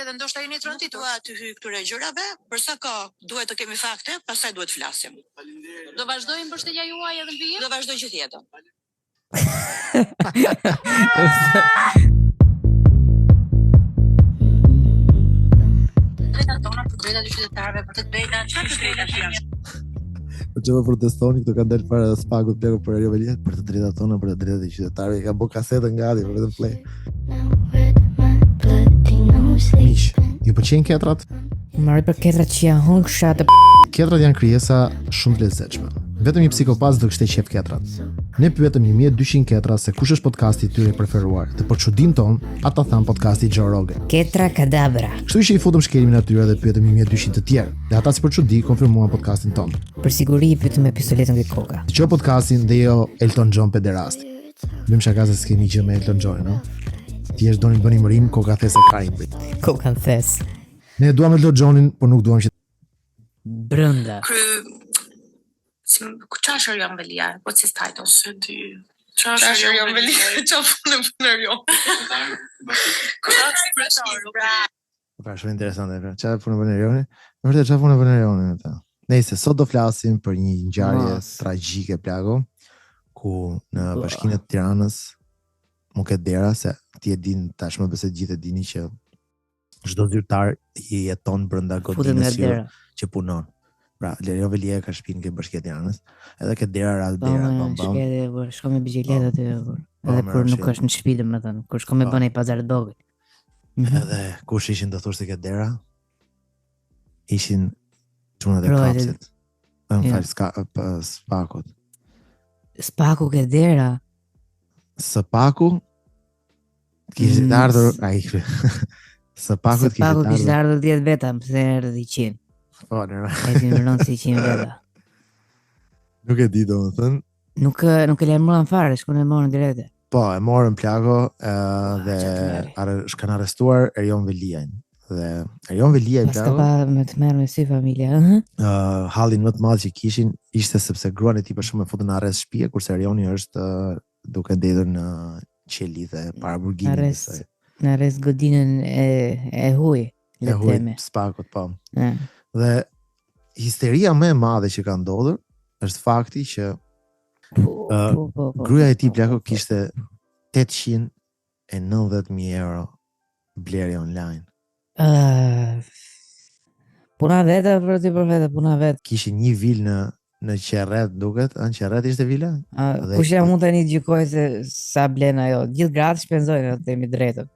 fakte dhe ndoshta jeni tronti tua të hyj këtyre gjërave, për sa kohë duhet të kemi fakte, pastaj duhet të flasim. Do vazhdojmë mbështetja juaj edhe në vijim? Do vazhdoj gjithë jetën. Drejtat tona për drejtat e qytetarëve, për të drejtat, çfarë drejtash janë? Për që më protestoni, këto kanë dalë para spagut plako për ajo veliet, për të drejtat tona, për të drejtat e qytetarëve, kanë bërë kasetën gati, për vetëm play. Miq, ju pëlqejnë ketrat? Marrë për ketrat që janë hungsha të Ketrat janë krijesa shumë të lezetshme. Vetëm një psikopat do kishte qef ketrat. Ne pyetëm 1200 ketra se kush është podcasti i tyre i preferuar. Dhe për çudinë ton, ata than podcasti i Joe Rogan. Ketra kadabra. Kështu që i futëm shkelimin atyre dhe pyetëm 1200 të tjerë. Dhe ata si për çudi konfirmuan podcastin ton. Për siguri i pyetëm me pistoletën nga koka. Dëgjoj podcastin dhe jo Elton John pederasti. Bëjmë shaka se s'kemi gjë me Elton John, no? Ti është doni bënim rim koka thes e karin prit. Koka thes. Ne duam Elton Johnin, por nuk duam që Brenda. Çfarë janë velia? What's his title? Se ti. Çfarë janë velia? Çfarë punë jo? Pra, shumë interesante. Çfarë punë bën Erioni? Në vërtetë çfarë punë bën Erioni ata? Nëse sot do flasim për një ngjarje tragjike plago ku në bashkinë të Tiranës nuk e dera se ti e din tashmë besoj gjithë e dini që çdo zyrtar i jeton brenda godinës që punon. Pra, Lerio Velia ka shtëpinë ke bashkia e Tiranës, edhe ke dera rast dera bam. Shko me bicikletë aty. Edhe kur nuk është në shtëpi domethënë, kur shko me bën ai pazar të vogël. Edhe kush ishin do thoshte ke dera? Ishin çunat e kapsit. Spakut. Spaku ke dera. Spaku kishte ardhur ai. Spaku kishte ardhur 10 veta, pse erdhi 100. Po, ne. Ai vjen si 100 veta. Nuk e di domethënë. Nuk e lajmëruan fare, shkon e morën direkt. Po, e morën plago dhe kanë arrestuar Erion Veliajn. Dhe Erion Veliaj plago. Pastaj me të merr me si familja, hallin më të madh që kishin ishte sepse gruan e tij për shkak të futën në arrest shtëpie, kurse Erioni është duke ndëdur në qeli dhe para burgimit. Në arrest godinën e huj, le të themi. Spakut, po. Dhe histeria më e madhe që ka ndodhur është fakti që gruaja e tij plako kishte 890.000 euro blerje online. Puna vetë puna vetë. Kishin një vilë në Qerret, duket, në Qerret ishte vila? Kush ja mund tani të gjykojë se sa blen ajo? Gjithë gratë shpenzojnë, të themi drejtën.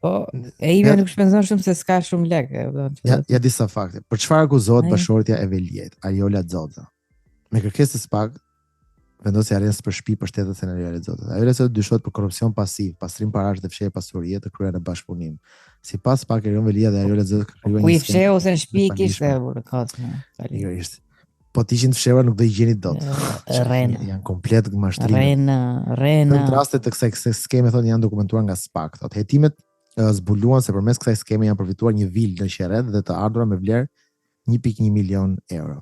Po, e ime nuk shpenzon shumë se s'ka shumë lek. Ja disa fakte. Për çfarë akuzohet bashortja e Veliajt, Ariola Xoza? Me kërkesë pak vendosi arrest për shtëpi për shtetet e Ariola Xoza. Ariola Xoza dyshohet për korrupsion pasiv, pastrim parash dhe fshehje pasurie të kryer në bashkëpunim. Sipas pak Erion Velia dhe Ariola Xoza krijuan një skem. Ku i fsheu ose në shtëpi kishte burrkat. Pikërisht. Po të ishin të fshehura nuk do i gjeni dot. Janë komplet mashtrime. Rena. Në raste të kësaj skeme thonë janë dokumentuar nga SPAK. Thotë hetimet zbuluan se përmes kësaj skeme janë përfituar një vilë në Qerret dhe të ardhura me vlerë 1.1 milion euro.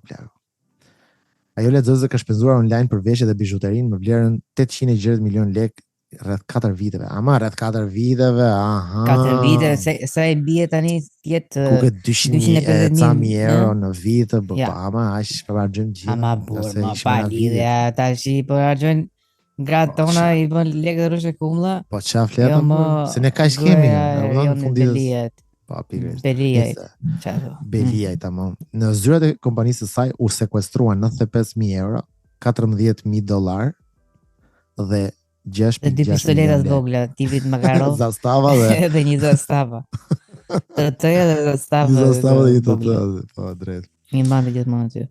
Ariola Xoza ka shpenzuar online për veshje dhe bijuterinë me vlerën 860 milion lek rreth 4 viteve. Ama rreth 4 viteve, aha. 4 vite, sa e bie tani jetë ku 250.000 euro në vit, ama aq për harxhim gjithë. Ama burr, ma pali dhe tash po harxhojnë gratë tona i bën lekë rrugë kumlla. Po çfarë fletëm? Se ne kaq kemi, në fundit. Po pikërisht. Beliaj tamam. Në zyrat e kompanisë së saj u sekuestruan 95.000 euro, 14.000 dollar dhe 6.6 dy pistoleta të vogla, tipit Makarov. Zastava dhe një zastava. Të dhe zastava. Zastava dhe të po drejt. Një mbante gjithmonë aty.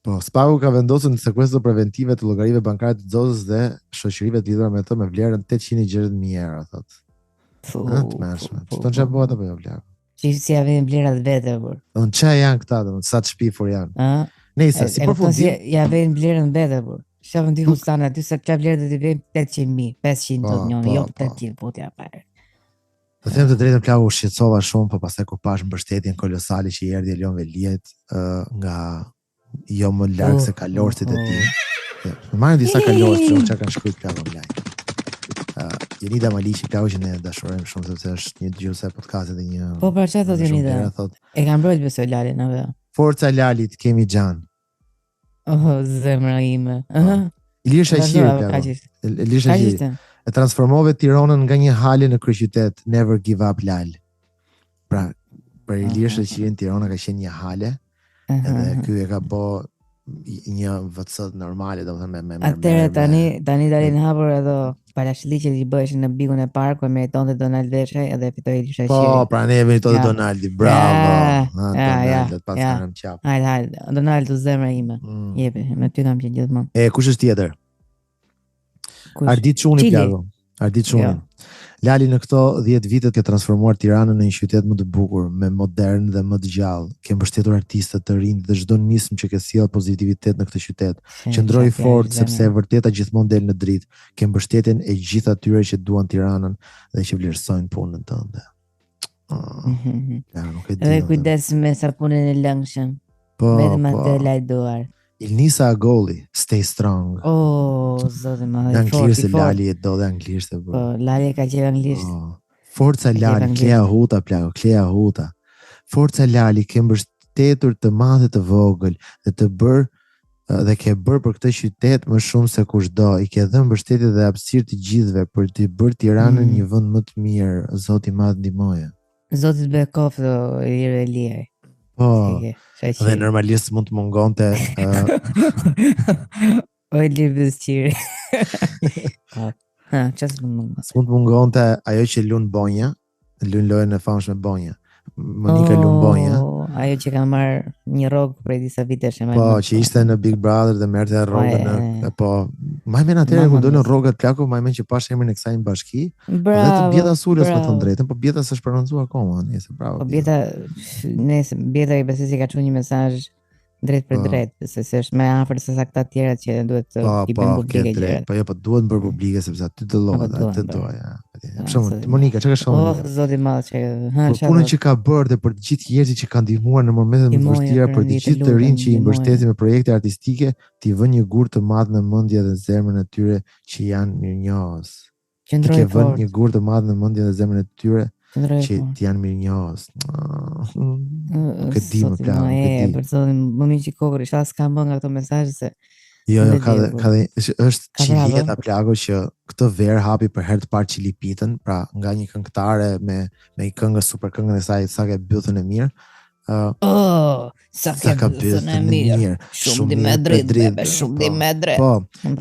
Po, SPAK-u ka vendosur në sekuestro preventive të llogarive bankare të Xozës dhe shoqërive të lidhura me të me vlerën 860.000 euro, thotë. Të mërshme. Çton çfarë bëhet apo jo vlerë? Si ja vjen vlerat vete por. Don çfarë janë këta, domethënë sa të shpifur janë. Nëse si përfundim ja vjen vlerën vete por. Shavën dy hustana aty se çfarë vlerë do të vjen 800.000, 500 do të njëri, jo 800 po t'ja parë. Të them të drejtën plagu u shqetësova shumë, po pastaj kur pash mbështetjen kolosale që i erdhi Elion Veliajt nga jo më larg se kalorësit e tij. Marrin disa kalorë që kanë shkruar plagu online. Jenida Maliqi plaku që ne dashurojmë shumë sepse është një dëgjuese e podcastit dhe një. Po për çfarë thotë Jenida? E ka mbrojtë besoj Lalin apo? Forca Lalit, kemi xhan. Zemra ime. Ilir Shaqiri plaku. Ilir Shaqiri. E transformove Tiranën nga një hale në kryeqytet. Never give up Lal. Pra, për Ilir Shaqirin Tirana ka qenë një hale. Edhe ky e ka bë një vc normale, domethënë me Atëherë tani dalin hapur edhe parashikje që i bëheshin në bikun e parku e meritonte Donald Veshaj edhe fitoi Ilir Shaqiri. Po, pra ne meritonte Donaldi. Bravo. Donald pas kanë qap. Hajde, Donald u zemra ime. Jepi, me ty kam qenë gjithmonë. E kush është tjetër? Ardit Çuni plaku. Ardit Çuni. Lali në këto 10 vitet ka transformuar Tiranën në një qytet më të bukur, më modern dhe më të gjallë. Ke mbështetur artistë të rinj dhe çdo nismë që ka sjell pozitivitet në këtë qytet. Qëndroi fort sepse e vërteta gjithmonë del në dritë. Ke mbështetjen e gjithë atyre që duan Tiranën dhe që vlerësojnë punën tënde. Edhe kujdes me sapunin e lëngshëm. Vetëm atë lajduar. Ilnisa Agolli, stay strong. Zoti më dhe anglisht Lali e do dhe anglisht e bërë. Po, Lali ka qenë anglisht. Forca Lali, Klea Huta plako, Klea Huta. Forca Lali, ke mbështetur të madhe të vogël dhe të bërë dhe ke bërë për këtë qytet më shumë se kushdo. I ke dhënë mbështetje dhe hapësirë të gjithëve për të bërë Tiranën një vend më të mirë. Zoti madh ndihmoje. Zoti të bëj koftë Ilir Eliaj. Po. Dhe normalisht mund të mungonte Ilir Besqiri. Çfarë mund të mungonte ajo që lun Bonja, lun lojën e famshme Bonja. Monika Lumbonja. Ajo që ka marrë një rrogë prej disa vitesh e Po, që ishte në Big Brother dhe merrte rrogën në po, më men atëherë kur dolën rrogat plaku, më men që pash emrin e kësaj në bashki. Dhe të Bjeta Sulës më thon drejtën, po Bjeta s'është prononcuar akoma, nëse bravo. Po Bjeta i besoj se ka çuar një mesazh drejt për drejt, se është më afër se sa këta të tjerat që duhet të i bëjnë publike gjërat. Po jo, po duhet bërë publike sepse aty të llojet, aty doja. Për shembull, Monika, çka ka shkruar? Zoti i madh që punën që ka bërë dhe për të gjithë njerëzit që kanë ndihmuar në momentet më të vështira, për të gjithë të rinj që i mbështesin me projekte artistike, ti vën një gur të madh në mendje dhe zemrën e tyre që janë mirënjohës. Ti ke vënë një gur të madh në mendje dhe zemrën e tyre që ti janë mirënjohës. Këtë di më plak. Për zotin, më mirë që kokër, isha s'ka më nga këto mesazhe se Jo, ka dhe është Çilieta plago që këtë verë hapi për herë të parë Çilipitën, pra nga një këngëtare me një këngë super këngën e saj, sa ke bythën e mirë. Sa ka bythën e mirë. Shumë di me dritë, shumë di me dritë. Po,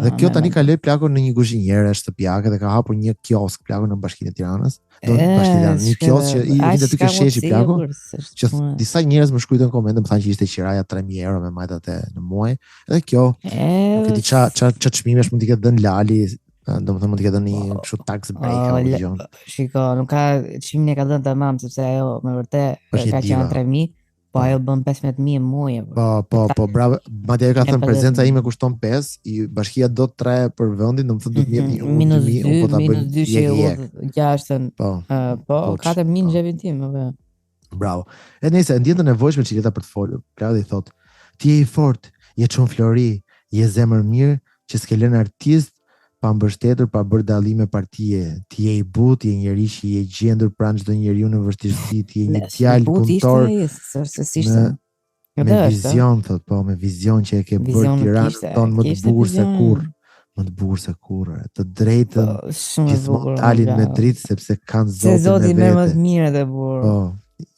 dhe kjo tani ka lej plago në një kuzhinjere shtëpiake dhe ka hapur një kiosk plago në Bashkinë e Tiranës. Një kiosk që i vitë aty ke sheshi plago, që disa njerëz më shkruajtën komente, më thanë që ishte qiraja 3.000 euro me majtat e në muaj. Edhe kjo, këti ç'a çmimesh mund t'i ketë dhënë Lali, domethënë mund t'i ketë dhënë një kështu tax break apo gjë. Shiko, nuk ka çmimin e ka dhënë tamam sepse ajo me vërtet ka qenë 3.000, po ajo bën 15.000 muaj. Po, bravo. Madje ajo ka thënë prezenca ime kushton 5, i bashkia do 3 për vendin, domethënë do të jetë një -2, po ta bëj 6. Po, 4.000 në xhepin tim, apo. Bravo. E nëse ndjen të nevojshme Çileta për të folur, Klaudi thotë, ti je i fortë, je çon Flori, je zemër mirë që s'ke lënë artist pa mbështetur, pa bërë dallime partije. Ti je i butë, je njeri që je gjendur pranë çdo njeriu në vështirësi, ti je një djalë punëtor. Me vizion, thot, po, me vizion që e ke bërë Tiranën tonë më të bukur se kurrë. Më të bukur se kurrë. Të drejtën gjithmonë dalin me dritë sepse kanë Zotin e vetë. Se Zoti merr më të mirë dhe burr. Po,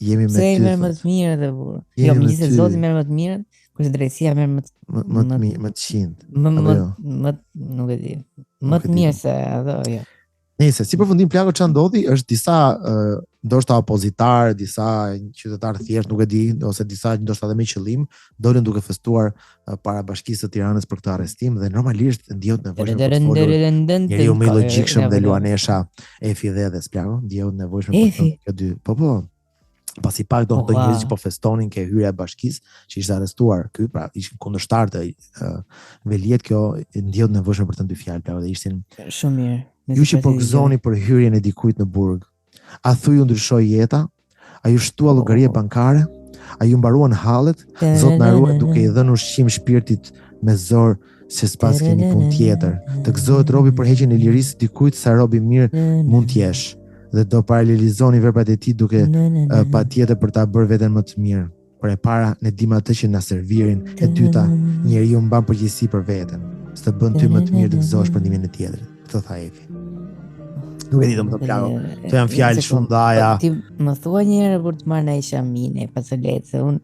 jemi me ty. Se merr më të mirë dhe burr. Jo, më se Zoti merr më të mirë. Kurse drejtësia merr më të qind. Më nuk e di. Më të mirë se ato, jo. Nëse si përfundim plako ç'a ndodhi, është disa ndoshta opozitar, disa qytetar thjesht, nuk e di, ose disa ndoshta edhe me qëllim, dolën duke festuar para Bashkisë së Tiranës për këtë arrestim dhe normalisht ndjehet nevojshme për të folur. Njeriu më i logjikshëm dhe luanesha Efi dhe plako, ndjehet nevojshme për këto dy. Po. Pasi pak do të njerëz që po festonin ke hyrja e Bashkisë, që ishte arrestuar ky, pra ishin kundërshtar të Veliet, kjo ndjehet nevojshme për të dy fjalë, pra dhe ishin shumë mirë. Ju që po gëzoni për hyrjen e dikujt në burg, a thuju ndryshoi jeta? A ju shtua llogaria bankare? A ju mbaruan hallet? Zot na ruaj duke i dhënë ushqim shpirtit me zor se s'pas ke një punë tjetër. Të gëzohet robi për heqjen e lirisë dikujt sa robi mirë mund t'jesh dhe do paralelizoni veprat e tij duke patjetër për ta bërë veten më të mirë. Por e para ne dim atë që na servirin, e dyta njeriu mban përgjegjësi për veten. S'të bën ty më të mirë të gëzosh për ndihmën e tjetrit. Këtë tha Evi. Nuk e di më të plago. Të janë fjalë shumë ndaja. Ti më thua një herë për të marrë në shamine, pas së lehtë, se unë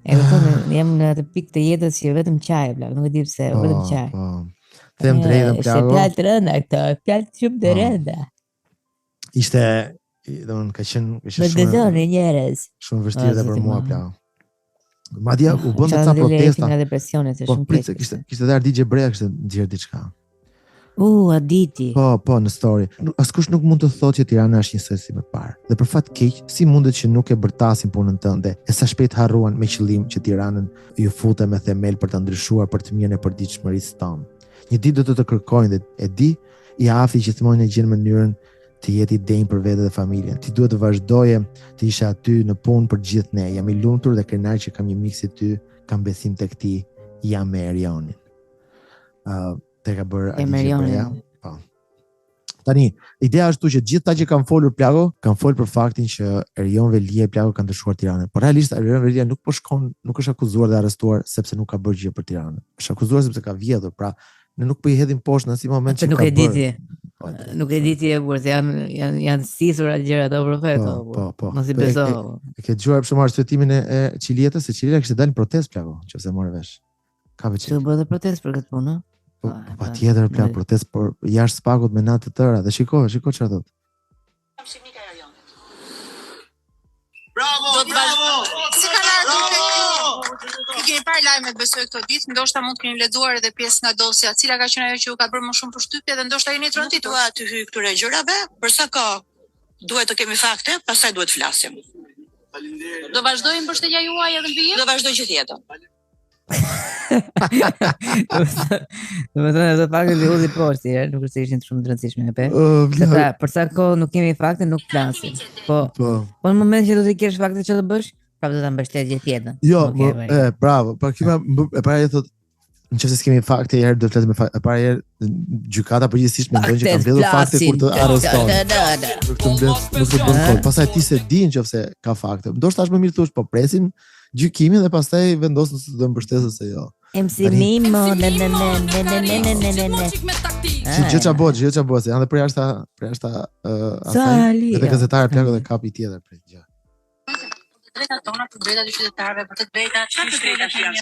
e kupton, jam në atë pikë të jetës që vetëm çaj plak, nuk e di pse, vetëm çaj. Them drejtën plago. Është fjalë të rënda këto, fjalë shumë të rënda. Ishte, domthon ka qenë Më dëgjoni njerëz. Shumë vështirë edhe për mua plago. Madje u bën ca protesta. Nga depresioni se shumë keq. Kishte edhe Ardi Xhebrea kishte nxjerr diçka. Aditi. Po, në story. Askush nuk mund të thotë që Tirana është njësoj si më parë. Dhe për fat keq, si mundet që nuk e bërtasin punën tënde, e sa shpejt harruan me qëllim që Tiranën ju fute me themel për të ndryshuar për të mirën e përditshmërisë tonë. Një ditë do të kërkojnë dhe e di, i afi gjithmonë e gjen mënyrën të jetë i denjë për vete dhe familjen. Ti duhet të vazhdoje të ishe aty në punë për gjithë ne. Jam i lumtur dhe krenar që kam një mik si ty, kam besim tek ti, jam me Erionin. Te ka bërë Ardi Xhebrea. Po. Tani, ideja është që gjithë ta që kanë folur plago, kanë folur për faktin që Erion Velia plago kanë dëshuar Tiranën. Por realisht Erion Velia nuk po shkon, nuk është akuzuar dhe arrestuar sepse nuk ka bërë gjë për Tiranën. Është akuzuar sepse ka vjedhur, pra ne nuk po i hedhim poshtë në asnjë moment që nuk ka e di bërë. ti. Nuk e di ti e burë, se janë sisur atë gjëra të profeto. Po. Mos i beso. E ke dëgjuar për shembull arsye e Çilietës, se Çilia kishte dalë në protestë plago, nëse morë vesh. Ka veçë. Të bëhet protestë për këtë punë. Patjetër plak protestë, por jashtë spagut me natë të tëra. Dhe shiko çfarë thotë. Bravo! Si ka ardhur? I keni parë lajmet besoj këto ditë, ndoshta mund të keni lexuar edhe pjesë nga dosja, cila ka qenë ajo që u ka bërë më shumë përshtypje dhe ndoshta jeni tronditur. Dua të hyj këtyre gjërave, për sa kohë duhet të kemi fakte, pastaj duhet të flasim. Faleminderit. Do vazhdojmë mbështetja juaj edhe në vijim? Do vazhdoj gjithë jetën. Më thënë do pak të udhë poshtë, nuk është se ishin shumë të rëndësishme pe. Për sa kohë nuk kemi fakte, nuk flasim. Po në moment që do të kesh fakte që të bësh, prapë do ta mbështet gjithë jetën. Jo, bravo. Pra kima e para e thotë, nëse s'kemi fakte, herë do të flasim me fakte. E para herë gjykata përgjithsisht mendon që ka mbledhur fakte kur të arreston. Për këtë mbledh nuk e bën kot. Pastaj ti se di nëse ka fakte. Ndoshta është më mirë thosh, po presim gjykimin dhe pastaj vendos nëse do mbështesë ose jo. Mimo, Gjë çabo, se janë dhe për jashtë asaj, edhe gazetarë plago dhe kapi tjetër për gjë. Drejtat tona për drejtat e qytetarëve, për të drejta, çfarë të drejta janë?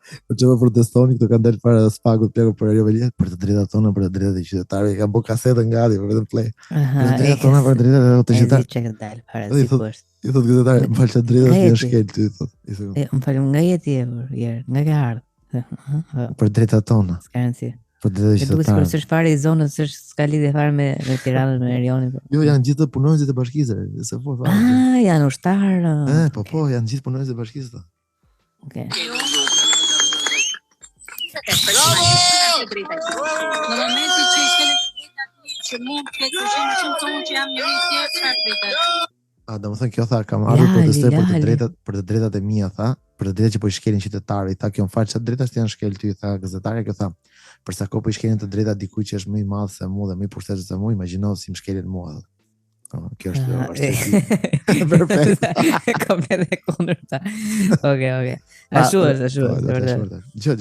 Për çfarë protestoni këto kanë dalë para spagut plago për Erion Velia, për të drejtat tona, për të drejtat e qytetarëve, kanë bërë kasetën gati për vetëm play. Për të drejtat tona, për të drejtat e qytetarëve. Çka dalë para sigurisht. I thot gazetari, më falë që drejtat janë shkel ty, thot. Më falë, nga jeti e vërë, nga ke ardhë. Për drejtat tona. S'ka rëndësi. Për drejtat e qytetarëve. Duhet sikur s'është fare i zonës, s'ka lidhje fare me Tiranën, me Erionin. Jo, janë gjithë punonjësit e bashkisë, se fort. Janë ushtarë. Po, janë gjithë punonjësit e bashkisë. Okej. Në momentin që i shkele që mund të ketë shumë tonë që jam njëri tjetër, çfarë drejtat? Do më thënë kjo tha, kam ardhur protestoj për të drejtat e mia, tha, për të drejtat që po i shkelin qytetarë, i tha kjo më fal, çfarë drejtash janë shkel ty, tha gazetarja, kjo tha, për sa kohë po i shkelin të drejtat dikujt që është më i madh se mua dhe më i pushtetshëm se mua, imagjino si më shkelin mua. Kjo është perfekt. Komplet e kundërta. Okej. Ashtu është, vërtet. Gjë.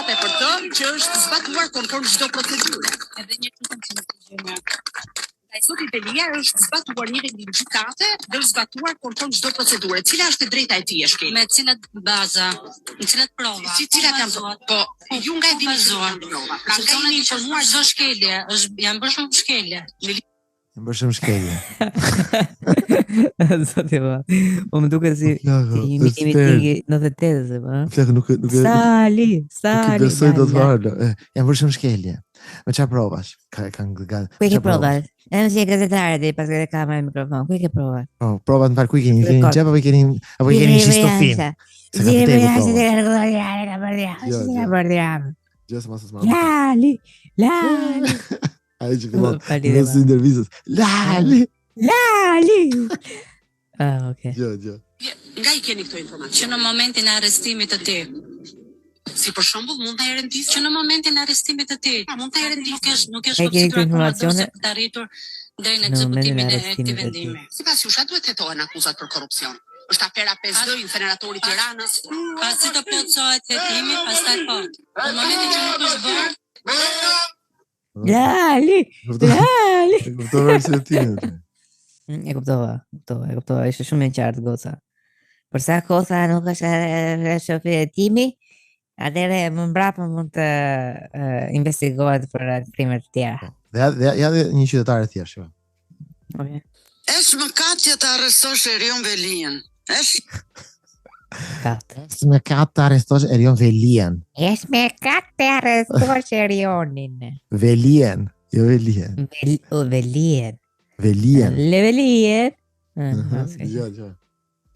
Për të që është zbatuar kontrol çdo procedurë. Edhe një tutëm që nuk të gjë. Ai zoti Velia është zbatuar një vendim gjykate dhe është zbatuar kontrol çdo procedurë. Cila është e drejta e tij e shkel? Me cilat baza, me cilat prova? Cilat janë? Po, ju nga e dini zonë prova. Pra nga jeni informuar çdo shkelje, janë bërë shumë shkelje. Më bërë shumë shkelje. Zoti va. Më duket si një mitingi në të tezë, po. Flek nuk Sali. Nuk besoj do të varë. Janë bërë shumë shkelje. Me çfarë provash? Ku e ke provat? Edhe si gazetare dhe pas edhe kamera e mikrofon. Ku e ke provat? Po, provat në fal ku i keni? Keni gjep apo i keni shistofin? Lali. Ai që fillon në intervistës. Lali. Okay. Gjë. Nga I keni këto informacione? Që në momentin e arrestimit të tij. Si për shembull mund ta rendisë Që në momentin e arrestimit të tij. mund ta rendisë. Nuk është E keni këto konsideruar informacione? të arritur deri në Në momentin e ekzekutimin e arrestimit këtij të tij. vendimi. Sipas jush, a duhet hetohen akuzat për korrupsion? Është afera 5D, inceneratori i Tiranës. Pasi të plotësohet hetimi, pastaj po. Në momentin që nuk është bërë, Lali! E kuptova se ti. E kuptova, ishte shumë e qartë goca. Për sa kosa nuk është shofitimi, atëherë më mbrapa mund të investigohet për krime të tjera. Dhe ja një qytetar e thjeshtë. Okay. Është mëkat që të arrestosh Erion Velien. Është Me katë të arrestosh Erion Velien. Është me katë të arrestosh Erionin. Velien, jo Velien. Velien. Velien. Levelien. Gjë.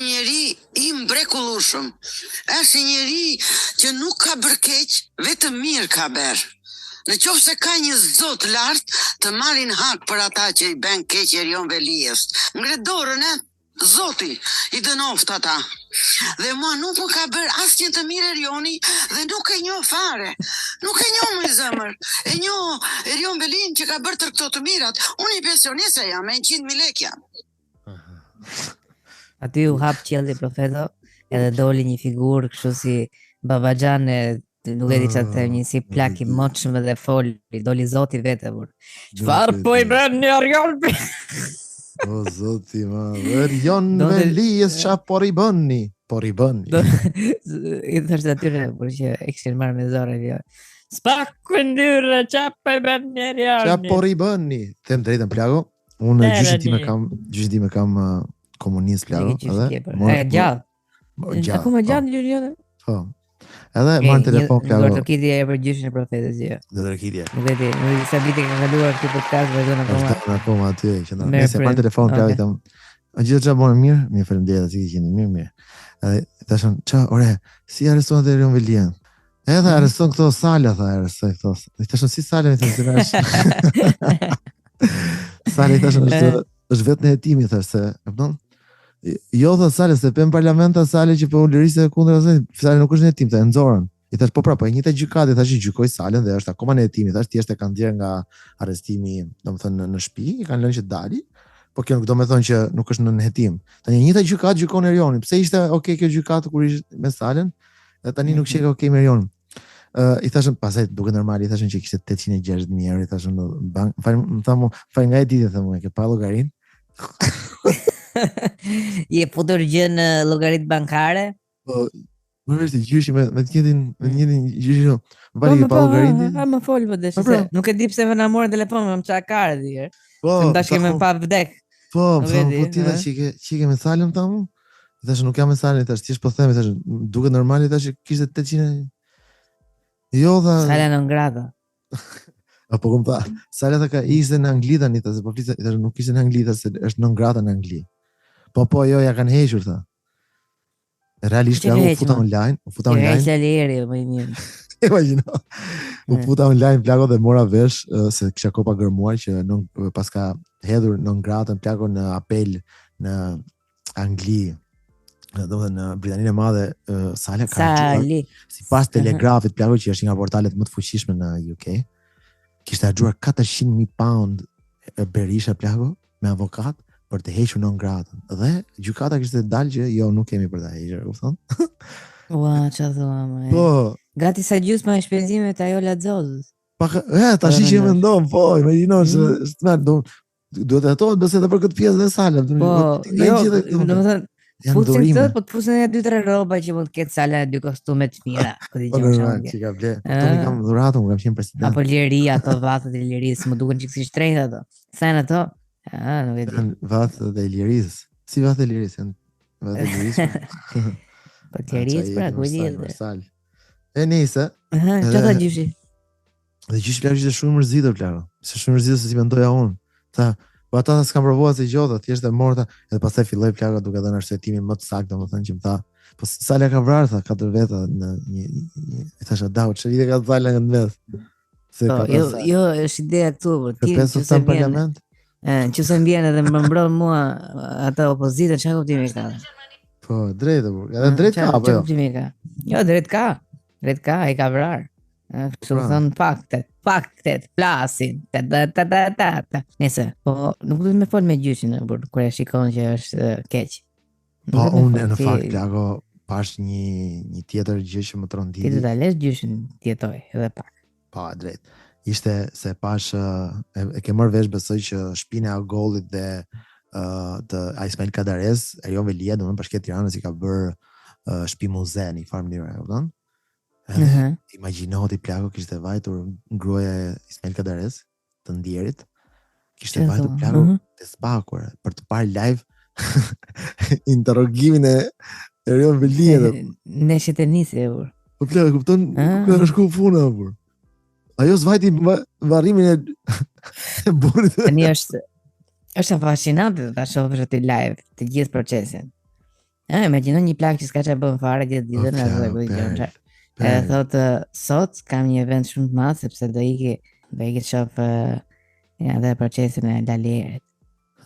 njeri I mrekullueshëm. Është njeri që nuk ka bërë keq, vetëm mirë ka bërë. Në qoftë se ka një zot lart të marrin hak për ata që I bën keq Erion Velies. Ngre dorën Zoti I dënoft ata. Dhe mua nuk më ka bërë asnjë të mirë Erioni dhe nuk e njoh fare. Nuk e njoh më zemër. E njoh Erion Velin që ka bërë të këto të mirat. Unë I pensionista jam, me 100.000 lekë jam. Aty u hap qielli profeto, edhe doli një figurë kështu si babaxhan e nuk e di çfarë të them, një si plak I motshëm dhe foli, doli Zoti vetë por. Çfarë po I bën në Arion? O Zoti ma, Erion Velies qa por I bëni? Por I bëni. I thoshte atyre por që e kishin marrë me zorë jo. Spaku ndyrë qa po I bën në Arion? Qa por I bëni? Them drejtën plago, unë gjyqin time kam komunist plago, edhe gjallë. Akoma gjallë gjyqin? Po. Edhe marrë telefon plago. Ndërtokitje e për gjyshin e profetës jo. Ndërtokitje. Nuk e di, nuk sa vite ka kaluar këtë podcast vazhdon akoma. Është akoma aty që na. Nëse marrë telefon plago I them. A gjithë çfarë bën mirë? Mirë, faleminderit aty që jeni mirë. Edhe thashën, "Ça, ore, si arreston te Erion Velien?" Edhe arreston këto Sala tha, arrestoi këto. I thashën si Sala më thënë se Sala I thashën është vetë në hetimi thashë, e kupton? Jo tha Sale se pe në parlament tha Sale që po u lirisë kundër asaj, Sale nuk është në hetim, tha e nxorën. I thash po e njëjta gjykatë, thash I gjykoi Salen dhe është akoma në hetim, thash thjesht e kanë dhënë nga arrestimi, domethënë në shtëpi, I kanë lënë që dali, po kjo nuk do të thonë që nuk është në hetim. Tani e njëjta gjykatë gjykon Erionin. Pse ishte okay kjo gjykatë kur ishte me Salen, dhe tani nuk sheka okay me Erionin. I thashën pastaj duke normal I thashën që kishte 860.000 euro, I thashën në bank, më thamu, fal nga e ditë thamu, ke pa llogarin. Je futur gjë në llogaritë bankare? Po, më vështë gjyshi me të njëjtin gjyshi. Vali pa llogaritë. Ha më fol po desh se nuk e di pse më na morën telefon, më çka ka dhe. Po, tash kemi pa vdek. Po ti tash çike me Salën thamu. Tash nuk jam me Salën, tash thjesht po them, tash duket normali tash kishte 800. Jo dha. Sala non grado. Apo kom tha, Sala tha ka ishte në Angli tani, tash po flisë, tash nuk ishte në Angli, tash është non grado në Angli. Po jo ja kanë hequr tha. Realisht ja u futa online, Ja Saleri më I mirë. Imagjino. U futa online plago dhe mora vesh se kisha kopa gërmuar që nuk paska hedhur non gratën plago në apel në Angli. Domethënë në Britaninë e Madhe Sala ka Sali. Sipas Telegrafit plago që është një nga portalet më të fuqishme në UK. Kishte harxuar 400.000 pound Berisha plago me avokat për të hequr non gratën. Dhe gjykata kishte dalë që jo nuk kemi për ta hequr, kupton? Ua, çfarë thua më? Po, gati sa gjysma e shpenzimeve të ajo Laxozës. Tash që mendon, po, imagjino se duhet të hetohet besoj edhe për këtë pjesë dhe Sala. Po, jo, domethënë fusin këtë, po të fusin edhe 2-3 rroba që mund të ketë Sala 2 kostume të mira, ku di gjë që ka ble. Këto I kam dhuratën, kam qenë president. Apo liri, ato vatët e lirisë, më duken çiksi shtrenjtë ato. Sa janë ato? Nuk e di. Vatët e lirisë. Si vatët e lirisë? Vatët e lirisë. Po të lirisë pra, ku di. E nise. Çfarë tha gjyshi? Dhe gjyshi plagë ishte shumë mërzitur plagë. Se shumë mërzitur se si mendoja unë. Tha, po ata s'kan provuar se gjota, thjesht e morta, edhe pastaj filloi plaga duke dhënë arsyetimin më të saktë, domethënë që më tha, po Sala ka vrarë tha 4 veta në një thashë dau, çfarë ka Sala në mes. Jo, është ideja këtu, ti që se parlament. Nëse mbien edhe më mbron mua ata opozitën, çfarë kuptimi ka? Po, drejtë, edhe drejt ka apo jo? Kuptimi ka? Jo, drejt ka. Drejt ka, ai ka vrarë. Kështu thon faktet, flasin. Nëse, po nuk duhet me fol me gjyshin, kur e shikon që është keq. Po unë në fakt plago pash një tjetër gjë që më tronditi. Ti do ta lësh gjyshin tjetoj edhe pak. Po, drejt. Ishte se pash e ke marrë vesh besoj që shpina e gollit dhe të Ismail Kadarez, Erion Velia, domethënë Bashkia e Tiranës i ka bërë shtëpi muze në farë mënyrë, e kupton? Imagjino ti plago kishte vajtur gruaja e Ismail Kadarez të ndjerit, kishte vajtur plago të spakur për të parë live interrogimin e Erion Velia. Neshit e nisi e Po plago kupton ku ka shku funa por. Ajo zvajti varrimin e burrit. Tani është fascinante ta shohësh aty live të gjithë procesin. Imagjino një plak që s'ka çfarë bën fare gjithë ditën edhe do të gjë. Edhe thotë sot kam një event shumë të madh sepse do iki të shoh edhe procesin e Lalierit.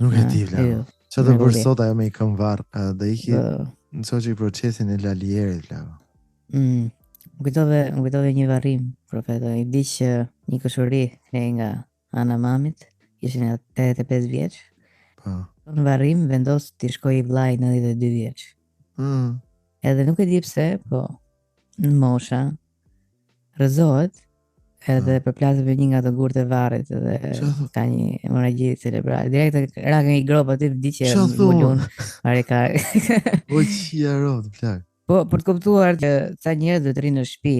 Nuk e di vla. Çfarë do bësh sot ajo me i këmbë varr, do iki në soçi procesin e Lalierit vla. Më kujtove një varrim, profeto, i di që një këshuri nga ana mamit, ishin 85 vjeç. Po. Në varrim vendos të shkoj i vllai 92 vjeç. Edhe nuk e di pse, po në mosha rrëzohet edhe përplaset me një nga të gurët e varrit edhe ka një hemorragji cerebrale. Direkt ra nga një grop aty di që mulun pare ka. O çia rrot plak. Po, për të kuptuar që sa njerëz do të rinë në shtëpi.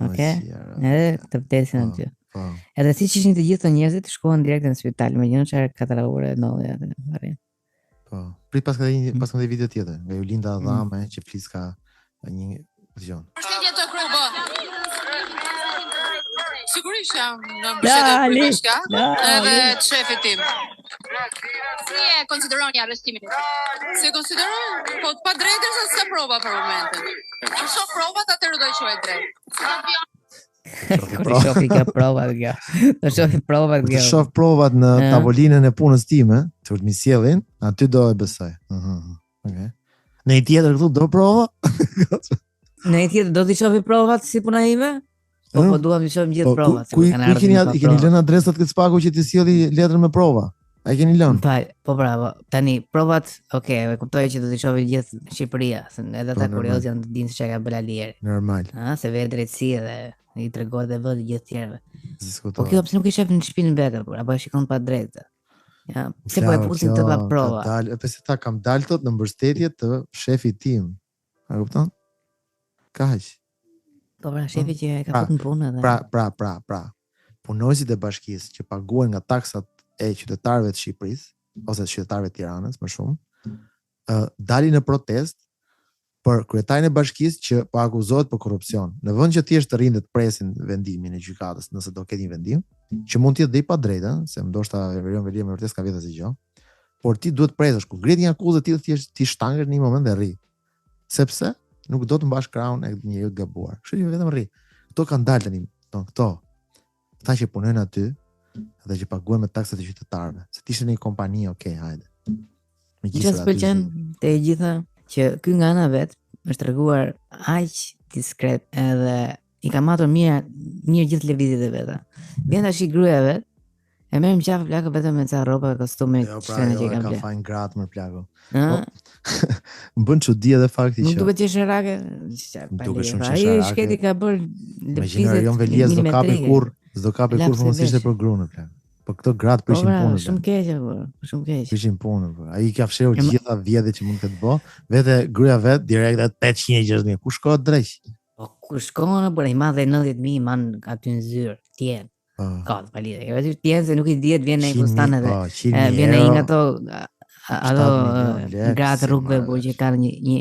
Okej? Edhe të vdesin aty. Po. Edhe siç ishin të gjithë njerëzit shkuan direkt në spital, imagjino çfarë katërore ndodhi aty në varrim. Po. Prit pas ka një video tjetër, nga Julinda Adhame që flis ka një dëgjon. Përshëndetje të klubo. Sigurisht jam në mbështetje të bashkia edhe të shefit tim. Si e konsideroni arrestimin? Si e konsideroj? Po pa drejtë se s'ka prova për momentin. Kur shoh provat atëherë do të quhet drejt. Kur shofi ka provat kjo. Do shofi provat kjo. Të shoh provat në tavolinën e punës time, që më sjellin, aty do e besoj. Okej. Në një tjetër këtu do prova? Në një tjetër do t'i shofi provat si puna ime? Po duam të shohim gjithë provat. Ku i keni lënë adresat këtë spaku që të sjelli letrën me prova? A i keni lënë? Po bravo. Tani provat, okay, e kuptoj që do t'i shohim gjithë Shqipëria, se edhe ata kurioz janë të dinë se çka ka bërë Alieri. Normal. Se vjen drejtësi edhe i tregon dhe vëllë gjithë tjerëve. Diskutohet. Po kjo pse nuk i shef në shtëpinë vetë, apo e shikon pa drejtë. Ja, pse po e pusin të pa prova. Pse ta kam dalë tot në mbështetje të shefit tim. A kupton? Kaq. Po pra, shefi që e ka fut në punë edhe. Pra. Punojësit e bashkisë që paguhen nga taksat e qytetarëve të Shqipërisë ose qytetarëve të Tiranës më shumë, dalin në protest për kryetarin e bashkisë që po akuzohet për korrupsion. Në vend që thjesht të rinë të presin vendimin e gjykatës, nëse do ketë një vendim, që mund të jetë dhe i pa drejtë, se ndoshta Erion Velia me vërtet ka vjetë asgjë, por ti duhet presësh ku gret një akuzë ti thjesht ti shtangesh në një moment dhe rri. Sepse nuk do të mbash krahun e njeriu të gabuar. Kështu që vetëm rri. Kto kanë dalë tani, këto. Ata që punojnë aty dhe që paguhen me taksat e qytetarëve. Se ti ishe në një kompani, okay, hajde. Megjithëse pëlqen te e gjitha që ky nga ana vet është treguar aq diskret edhe i ka matur mirë gjithë lëvizjet e veta. Vjen tash i gruaja vet, e merr më qafë plakë vetëm me ca rroba kostume që që ka bler. Ka fajin gratë më plako. Më bën çudi edhe fakti që. Nuk duhet të jesh rake. Duket shumë që ai shketi ka bër lëvizje. Erion Velia s'do kapi kur famosisht për grunë plak. Po këto gratë prishin punën. Shumë keq apo, shumë keq. Prishin punën. Ai ka fshehur gjitha vjedhjet që mund të bë. Vetë gruaja vet direkt 860.000. Ku shkohet drejt? Po ku shkon apo i madhe 90.000 man aty në zyrë, tien. Ka të palidhe. Jo aty tien se nuk i dihet vjen në kustan edhe. Vjen ai nga ato gratë rrugëve por që kanë një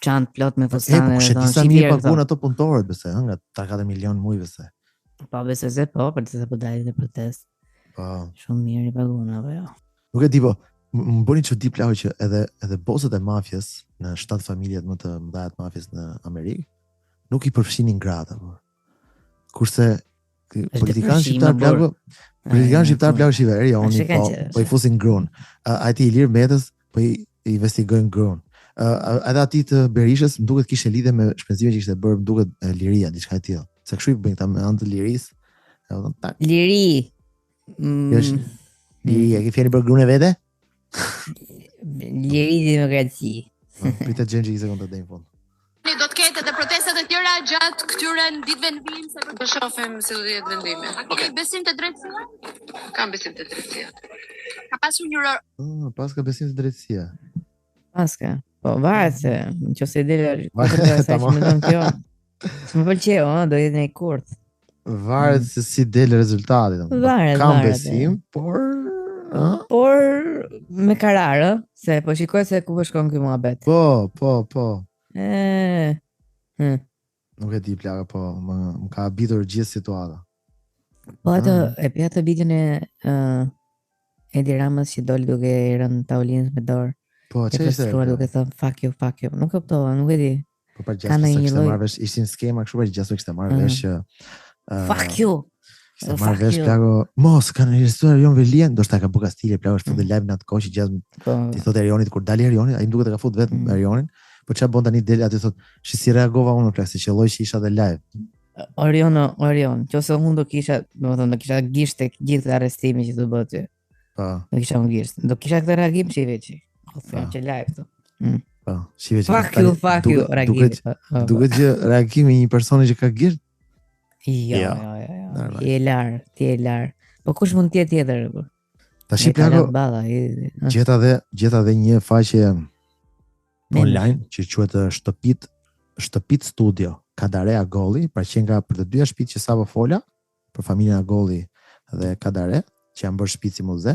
çantë plot me fustane dhe thonë si mirë paguan ato punëtorët besoj, nga 3-4 milion muaj besoj. Po besoj se po, për të dalin në protestë. Po. Shumë mirë i paguan apo jo. Nuk e di po, më bëni çudi plahu që edhe bosët e mafjes në 7 familjet më të mëdha të mafjes në Amerikë nuk i përfshinin gratë apo. Kurse politikanë shqiptar plahu Politikan shqiptar plak shive, Erioni po i fusin gruan. Ai i lirë mbetës po i investigojnë gruan. Edhe ati të Berishës më duket kishte lidhje me shpenzimet që kishte bërë, më duket liria, diçka e tillë. Se kështu i bëjnë këta me anë të lirisë. Liri. Liri, e ke fjeni për gruan e vete? Liri demokraci. Pritet gjendje 2 sekonda deri në fund. Do të ketë edhe protestat e tjera gjatë këtyre ditëve ndihmëse për të shohim si do të jetë vendimi. Okej, besim të drejtësia? Kam besim të drejtësia. Ka pasur një Paska besim të drejtësia. Paska. Po varet se nëse del sa që mendon kjo. S'më pëlqeu, do jetë një kurt. Varet se si del rezultati, domethënë. Kam besim, por me karar, se po shikoj se ku po shkon ky muhabet. Po. Nuk e di plaka, po më ka habitur gjithë situata. Po ato e pja të videon e Edi Ramës që doli duke i rënë tavolinës me dorë. Po, çfarë ishte? Duke thënë fuck you. Nuk kuptova, nuk e di. Po për gjashtë se kishte marrë vesh, ishin skema kështu për gjashtë kishte marrë vesh që fuck you. Se marrë vesh plako, mos kanë regjistruar Erion Velien, ndoshta ka buka stile plako është të live në atë kohë që gjatë ti thotë Erionit kur dali Erioni, ai më duket e ka fut vetëm Erionin. Po çfarë bën tani del aty thotë, si reagova unë plak se qelloj që isha dhe live. Orion, nëse unë do kisha, domethënë do kisha gishte gjithë arrestimin që do bëhet ty. Po. Do kisha gishte. Do kisha këtë reagim çiveçi. Ose që live këtu. Po, çiveçi. Fuck you, reagim. Duket që reagimi i një personi që ka gisht. Jo. Ti e lar. Po kush mund të jetë tjetër? Tash plako. Gjeta dhe një faqe online që quhet Shtëpit Studio Kadare Agolli, pra që nga për të dyja shtëpitë që sapo fola, për familjen Agolli dhe Kadare, që janë bërë shtëpi si muze.